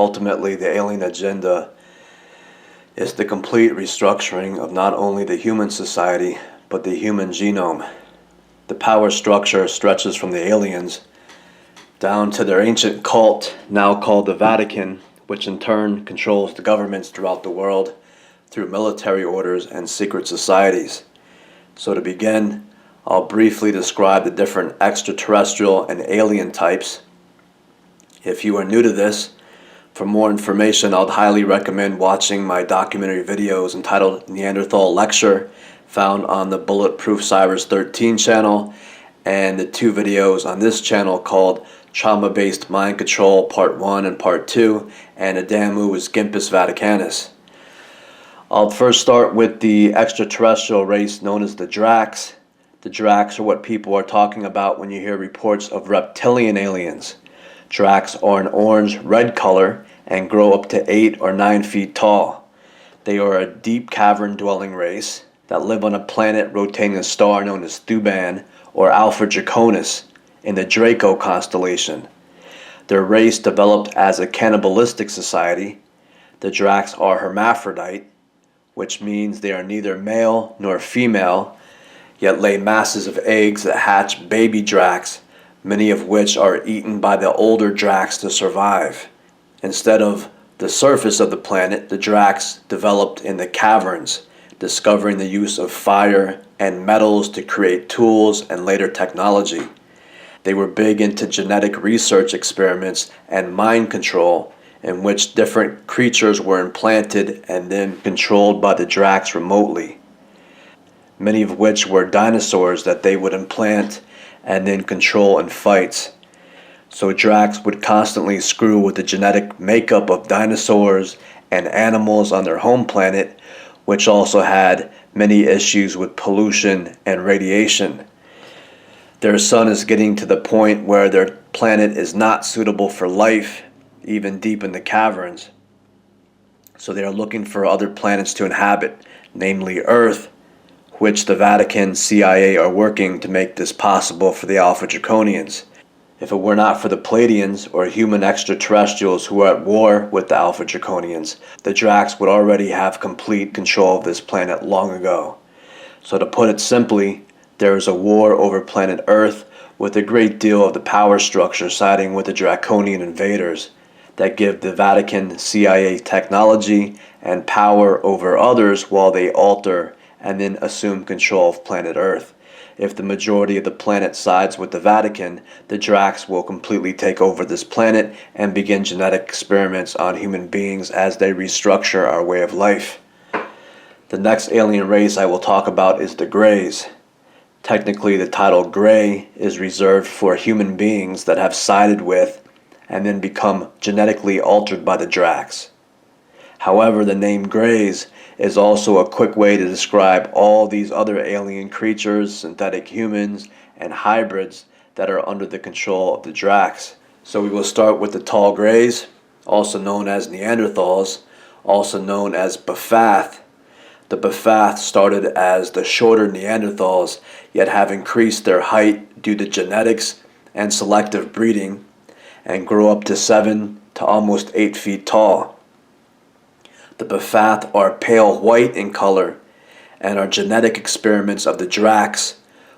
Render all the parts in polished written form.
Ultimately, the alien agenda is the complete restructuring of not only the human society, but the human genome. The power structure stretches from the aliens down to their ancient cult, now called the Vatican, which in turn controls the governments throughout the world through military orders and secret societies. So to begin, I'll briefly describe the different extraterrestrial and alien types. If you are new to this, for more information, I'd highly recommend watching my documentary videos entitled Neanderthal Lecture, found on the Bulletproof Cyrus 13 channel, and the two videos on this channel called Trauma-Based Mind Control Part 1 and Part 2, and Adamus Gimpus Vaticanus. I'll first start with the extraterrestrial race known as the Dracs. The Dracs are what people are talking about when you hear reports of reptilian aliens. Dracs are an orange-red color and grow up to 8 or 9 feet tall. They are a deep cavern-dwelling race that live on a planet rotating a star known as Thuban or Alpha Draconis in the Draco constellation. Their race developed as a cannibalistic society. The Dracs are hermaphrodite, which means they are neither male nor female, yet lay masses of eggs that hatch baby Dracs, many of which are eaten by the older Dracs to survive. Instead of the surface of the planet, the Dracs developed in the caverns, discovering the use of fire and metals to create tools and later technology. They were big into genetic research experiments and mind control, in which different creatures were implanted and then controlled by the Dracs remotely, many of which were dinosaurs that they would implant and then control in fights. So Dracs would constantly screw with the genetic makeup of dinosaurs and animals on their home planet, which also had many issues with pollution and radiation. Their sun is getting to the point where their planet is not suitable for life, even deep in the caverns. So they are looking for other planets to inhabit, namely Earth, which the Vatican, CIA are working to make this possible for the Alpha Draconians. If it were not for the Pleiadians or human extraterrestrials who are at war with the Alpha Draconians, the Dracs would already have complete control of this planet long ago. So to put it simply, there is a war over planet Earth, with a great deal of the power structure siding with the Draconian invaders that give the Vatican CIA technology and power over others while they alter and then assume control of planet Earth. If the majority of the planet sides with the Vatican, the Dracs will completely take over this planet and begin genetic experiments on human beings as they restructure our way of life. The next alien race I will talk about is the Greys. Technically, the title Grey is reserved for human beings that have sided with and then become genetically altered by the Dracs. However, the name Greys is also a quick way to describe all these other alien creatures, synthetic humans, and hybrids that are under the control of the Dracs. So we will start with the tall Greys, also known as Neanderthals, also known as Bafath. The Bafath started as the shorter Neanderthals, yet have increased their height due to genetics and selective breeding, and grow up to 7 to almost 8 feet tall. The Bafath are pale white in color and are genetic experiments of the Dracs,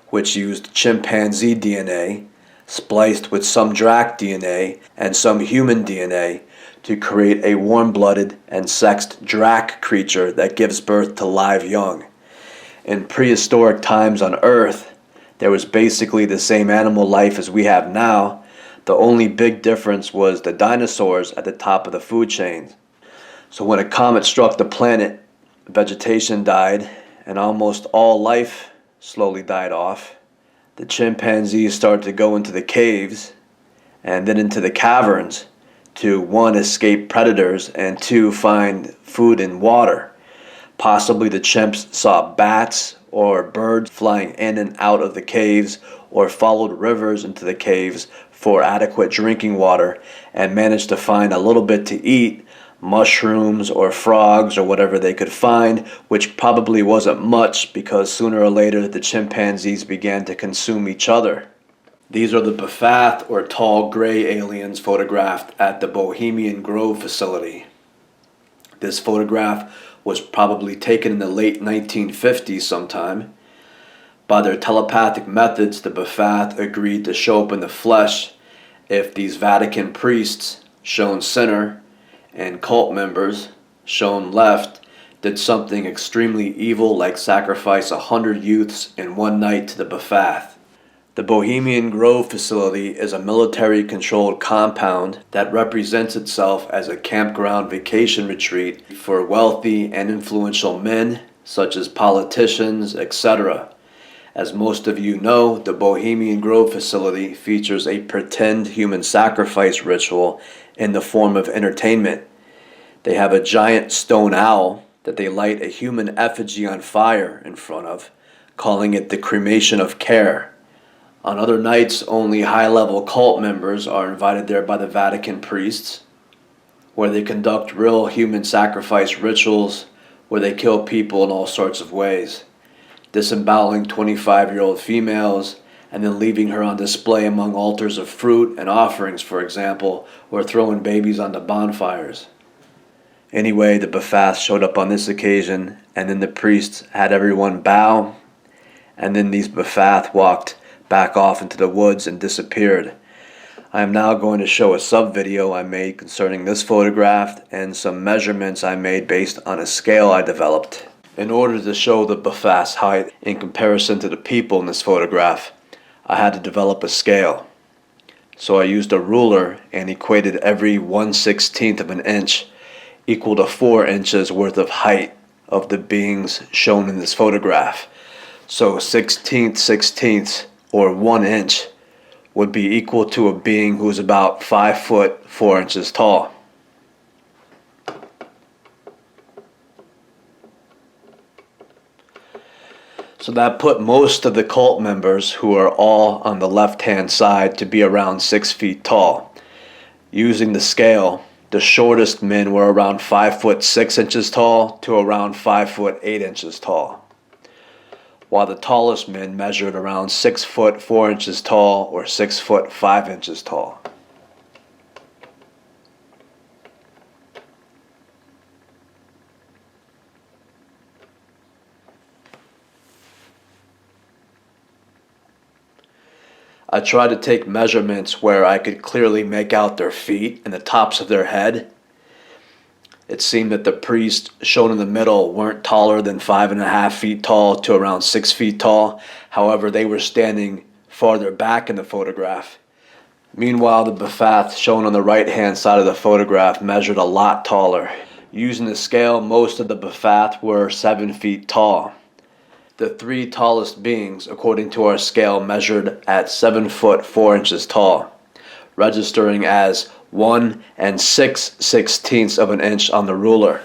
which used chimpanzee DNA, spliced with some Drac DNA and some human DNA to create a warm-blooded and sexed Drac creature that gives birth to live young. In prehistoric times on Earth, there was basically the same animal life as we have now. The only big difference was the dinosaurs at the top of the food chain. So when a comet struck the planet, vegetation died and almost all life slowly died off. The chimpanzees started to go into the caves and then into the caverns to, 1, escape predators, and 2, find food and water. Possibly the chimps saw bats or birds flying in and out of the caves, or followed rivers into the caves for adequate drinking water and managed to find a little bit to eat, mushrooms or frogs or whatever they could find, which probably wasn't much because sooner or later the chimpanzees began to consume each other. These are the Bafath, or tall gray aliens, photographed at the Bohemian Grove facility. This photograph was probably taken in the late 1950s sometime. By their telepathic methods, the Bafath agreed to show up in the flesh if these Vatican priests, shown center, and cult members, shown left, did something extremely evil like sacrifice 100 youths in one night to the Bafath. The Bohemian Grove facility is a military-controlled compound that represents itself as a campground vacation retreat for wealthy and influential men, such as politicians, etc. As most of you know, the Bohemian Grove facility features a pretend human sacrifice ritual in the form of entertainment. They have a giant stone owl that they light a human effigy on fire in front of, calling it the cremation of care. On other nights, only high-level cult members are invited there by the Vatican priests, where they conduct real human sacrifice rituals, where they kill people in all sorts of ways, disemboweling 25-year-old females and then leaving her on display among altars of fruit and offerings, for example, or throwing babies onto bonfires. Anyway, the Bafath showed up on this occasion, and then the priests had everyone bow, and then these Bafath walked back off into the woods and disappeared. I am now going to show a sub-video I made concerning this photograph and some measurements I made based on a scale I developed. In order to show the Bafath's height in comparison to the people in this photograph, I had to develop a scale. So I used a ruler and equated every 1/16 of an inch equal to 4 inches worth of height of the beings shown in this photograph. So 16/16 or 1 inch would be equal to a being who is about 5 foot 4 inches tall. So that put most of the cult members, who are all on the left-hand side, to be around 6 feet tall. Using the scale, the shortest men were around 5 foot 6 inches tall to around 5 foot 8 inches tall, while the tallest men measured around 6 foot 4 inches tall or 6 foot 5 inches tall. I tried to take measurements where I could clearly make out their feet and the tops of their head. It seemed that the priests shown in the middle weren't taller than 5.5 feet tall to around 6 feet tall. However, they were standing farther back in the photograph. Meanwhile, the Bafath shown on the right-hand side of the photograph measured a lot taller. Using the scale, most of the Bafath were 7 feet tall. The 3 tallest beings, according to our scale, measured at 7 foot 4 inches tall, registering as 1 6/16 of an inch on the ruler.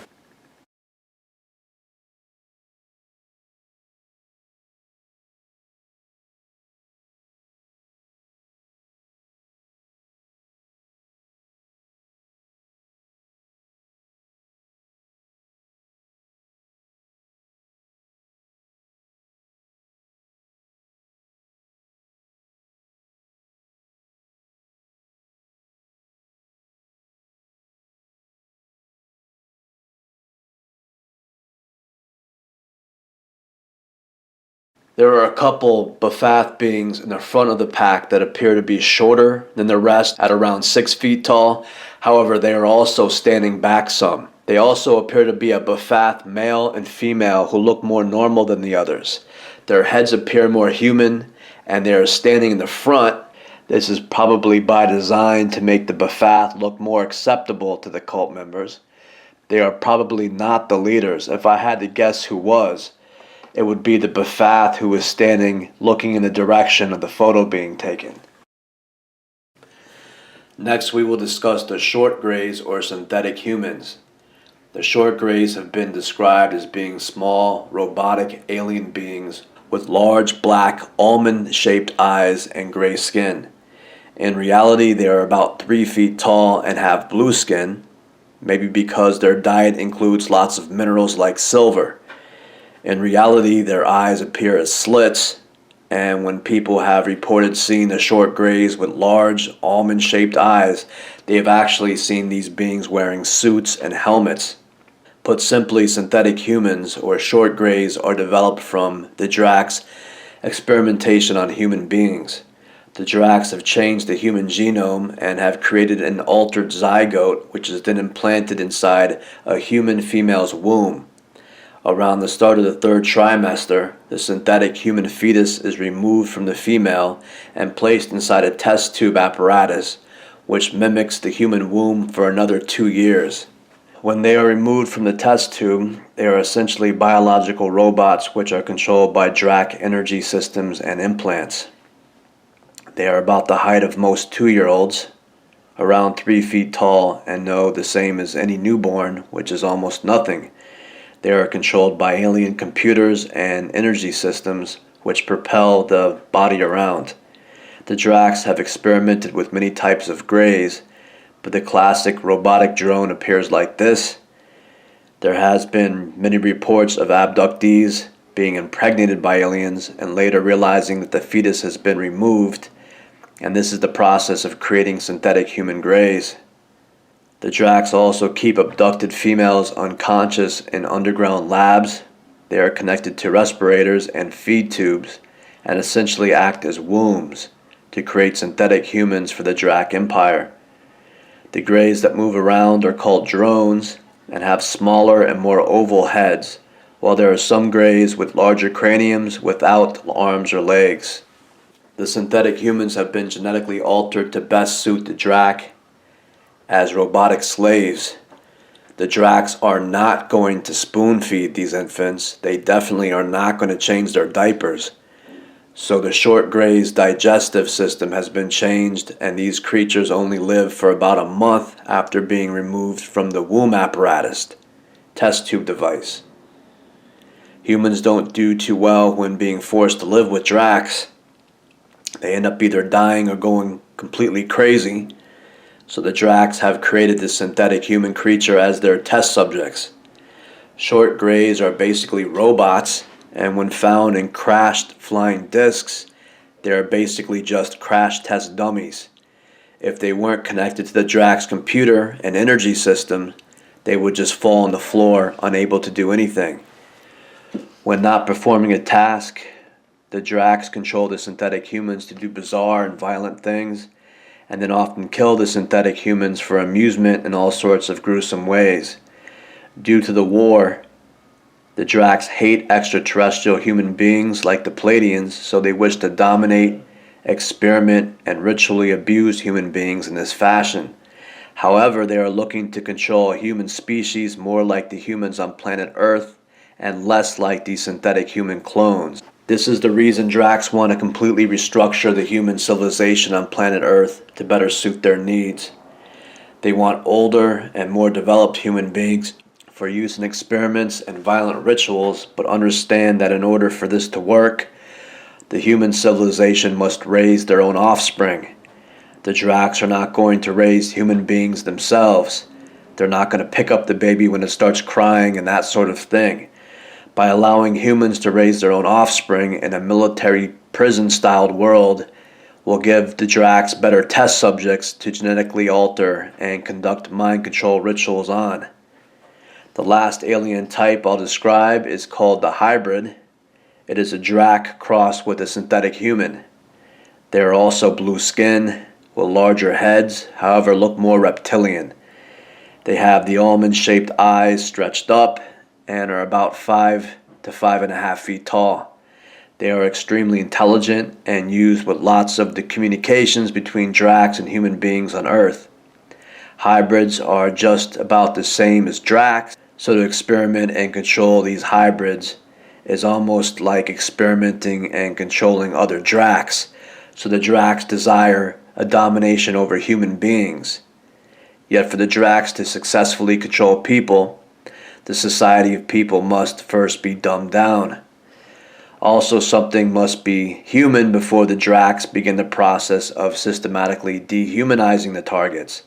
There are a couple Bafath beings in the front of the pack that appear to be shorter than the rest at around 6 feet tall. However, they are also standing back some. They also appear to be a Bafath male and female who look more normal than the others. Their heads appear more human, and they are standing in the front. This is probably by design to make the Bafath look more acceptable to the cult members. They are probably not the leaders. If I had to guess who was, it would be the Bafath who was standing looking in the direction of the photo being taken. Next, we will discuss the short grays, or synthetic humans. The short grays have been described as being small, robotic alien beings with large black almond-shaped eyes and gray skin. In reality, they are about 3 feet tall and have blue skin, maybe because their diet includes lots of minerals like silver. In reality, their eyes appear as slits, And when people have reported seeing the short greys with large almond-shaped eyes, they have actually seen these beings wearing suits and helmets. Put simply, synthetic humans, or short greys, are developed from the Dracs experimentation on human beings. The Dracs have changed the human genome and have created an altered zygote, which is then implanted inside a human female's womb. Around the start of the third trimester, the synthetic human fetus is removed from the female and placed inside a test tube apparatus, which mimics the human womb for another 2 years. When they are removed from the test tube, they are essentially biological robots which are controlled by Drac energy systems and implants. They are about the height of most 2-year-olds, around 3 feet tall, and know the same as any newborn, which is almost nothing. They are controlled by alien computers and energy systems which propel the body around. The Dracs have experimented with many types of greys, but the classic robotic drone appears like this. There has been many reports of abductees being impregnated by aliens and later realizing that the fetus has been removed, and this is the process of creating synthetic human greys. The Dracs also keep abducted females unconscious in underground labs. They are connected to respirators and feed tubes and essentially act as wombs to create synthetic humans for the Drac Empire. The greys that move around are called drones and have smaller and more oval heads, while there are some greys with larger craniums without arms or legs. The synthetic humans have been genetically altered to best suit the Drac as robotic slaves. The Dracs are not going to spoon feed these infants. They definitely are not going to change their diapers. So the short grey's digestive system has been changed, and these creatures only live for about a month after being removed from the womb apparatus, test tube device. Humans don't do too well when being forced to live with Dracs. They end up either dying or going completely crazy. So the Dracs have created this synthetic human creature as their test subjects. Short greys are basically robots, and when found in crashed flying discs, they are basically just crash test dummies. If they weren't connected to the Dracs computer and energy system, they would just fall on the floor, unable to do anything. When not performing a task, the Dracs control the synthetic humans to do bizarre and violent things, and then often kill the synthetic humans for amusement in all sorts of gruesome ways. Due to the war, the Dracs hate extraterrestrial human beings like the Pleiadians, so they wish to dominate, experiment, and ritually abuse human beings in this fashion. However, they are looking to control a human species more like the humans on planet Earth and less like these synthetic human clones. This is the reason Dracs want to completely restructure the human civilization on planet Earth to better suit their needs. They want older and more developed human beings for use in experiments and violent rituals, but understand that in order for this to work, the human civilization must raise their own offspring. The Dracs are not going to raise human beings themselves. They're not going to pick up the baby when it starts crying and that sort of thing. By allowing humans to raise their own offspring in a military prison-styled world will give the Dracs better test subjects to genetically alter and conduct mind control rituals on. The last alien type I'll describe is called the hybrid. It is a Drac crossed with a synthetic human. They are also blue skin with larger heads, however look more reptilian. They have the almond-shaped eyes stretched up and are about 5 to 5.5 feet tall. They are extremely intelligent and used with lots of the communications between Dracs and human beings on Earth. Hybrids are just about the same as Dracs, so to experiment and control these hybrids is almost like experimenting and controlling other Dracs. So the Dracs desire a domination over human beings. Yet for the Dracs to successfully control people, the society of people must first be dumbed down. Also, something must be human before the Dracs begin the process of systematically dehumanizing the targets.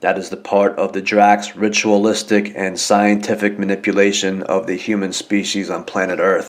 That is the part of the Dracs' ritualistic and scientific manipulation of the human species on planet Earth.